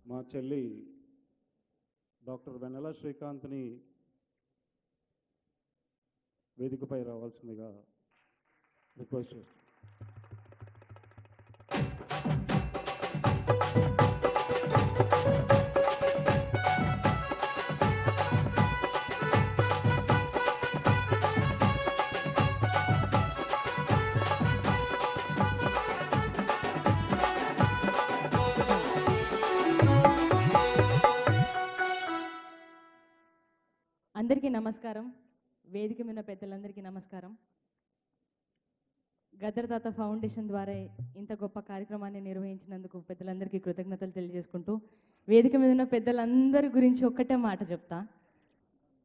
మా చెల్లి డాక్టర్ వెన్నెల శ్రీకాంత్ని వేదికపై రావాల్సిందిగా రిక్వెస్ట్ చేస్తాను. అందరికీ నమస్కారం. వేదిక మీద పెద్దలందరికీ నమస్కారం. గద్దర్ తాత ఫౌండేషన్ ద్వారా ఇంత గొప్ప కార్యక్రమాన్ని నిర్వహించినందుకు పెద్దలందరికీ కృతజ్ఞతలు తెలియజేసుకుంటూ, వేదిక మీద ఉన్న పెద్దలందరి గురించి ఒక్కటే మాట చెప్తా.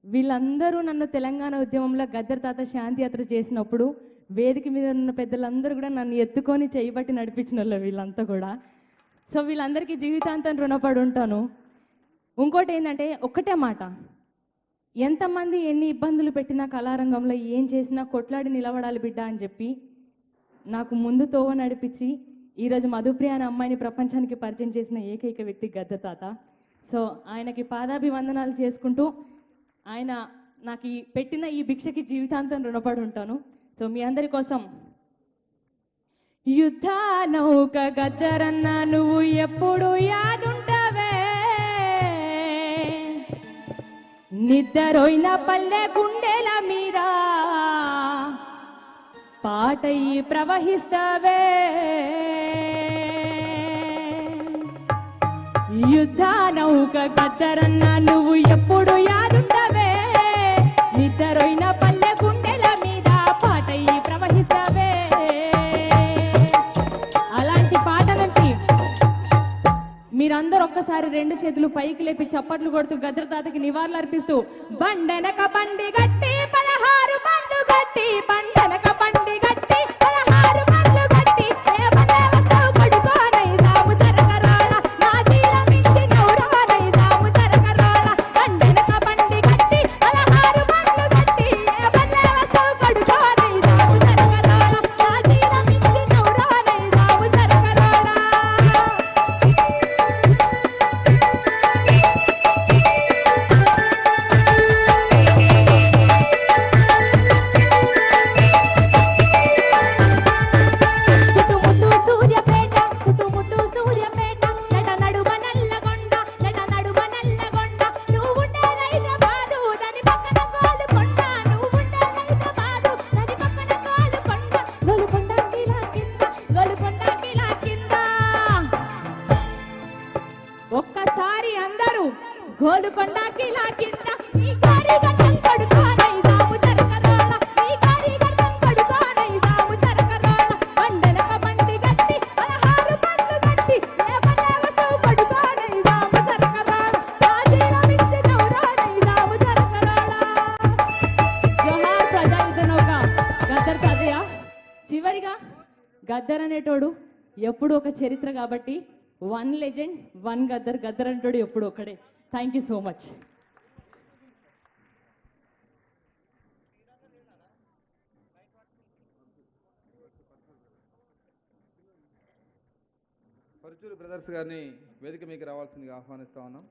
వీళ్ళందరూ నన్ను తెలంగాణ ఉద్యమంలో గద్దర్ తాత శాంతి యాత్ర చేసినప్పుడు వేదిక మీద ఉన్న పెద్దలందరూ కూడా నన్ను ఎత్తుకొని చేయబట్టి నడిపించిన వాళ్ళు వీళ్ళంతా కూడా. సో వీళ్ళందరికీ జీవితాంతం రుణపడి ఉంటాను. ఇంకోటి ఏంటంటే ఒక్కటే మాట, ఎంతమంది ఎన్ని ఇబ్బందులు పెట్టినా కళారంగంలో ఏం చేసినా కొట్లాడి నిలబడాలి బిడ్డ అని చెప్పి నాకు ముందు తోవ నడిపించి ఈరోజు మధుప్రియ అనే అమ్మాయిని ప్రపంచానికి పరిచయం చేసిన ఏకైక వ్యక్తి గద్దర్ తాత. సో ఆయనకి పాదాభివందనాలు చేసుకుంటూ ఆయన నాకు పెట్టిన ఈ భిక్షకి జీవితాంతం రుణపడి ఉంటాను. సో మీ అందరి కోసం యుద్ధ నౌక గద్దరన్న నువ్వు ఎప్పుడు యాదుంటావే, నిద్రపోయిన పల్లె గుండెల మీద పాటయి ప్రవహిస్తావే, యుద్ధ నౌక గద్దరన్న నువ్వు ఎప్పుడు యాదుంటావే, నిద్రపోయిన పల్లె గుండెల మీద పాటయి ప్రవహిస్తావే. అలాంటి పాట నుంచి మీరందరూ ఒక్కసారి రెండు చేతులు పైకి లేపి చప్పట్లు కొడుతూ గద్దర్ తాతకి నివాళులు అర్పిస్తూ, బండెనక బండి గట్టి 16 బండ్లు గట్టి, బండెనక బండి గట్టి 16 బండ్లు గట్టి, ఏ బండే వస్తావు పడుకోనై సాము జరగరాళ, నా జీల మించి నౌరానై సాము జరగరాళ, బండెనక బండి గట్టి 16 బండ్లు గట్టి, ఏ బండే వస్తావు పడుకోనై సాము జరగరాళ, నా జీల మించి నౌరానై సాము జరగరాళ. ఒక్కసారి అందరూ గోలుకొండ కిలా కింద ఈ కారి గట్టం పడుకోనై సాము జరగరాళ, ఈ కారి గట్టం పడుకోనై సాము జరగరాళ, బండెనక బండి గట్టి 16 బండ్లు గట్టి, ఏ బండే వస్తావు పడుకోనై సాము జరగరాళ, నా జీల మించి నౌరానై సాము జరగరాళ. జోహార్ ప్రజాయుద్ధ నౌక గద్దర్ తాతయ్య. చివరిగా గద్దర్ అనేటోడు ఎప్పుడు ఒక చరిత్ర కాబట్టి, one legend one Gaddar, Gaddar అంటాడు ఎప్పుడు ఒక్కడే. Thank you so much. Paruchuru brothers గారిని వేదిక మీకు రావాల్సిందిగా ఆహ్వానిస్తా ఉన్నాం.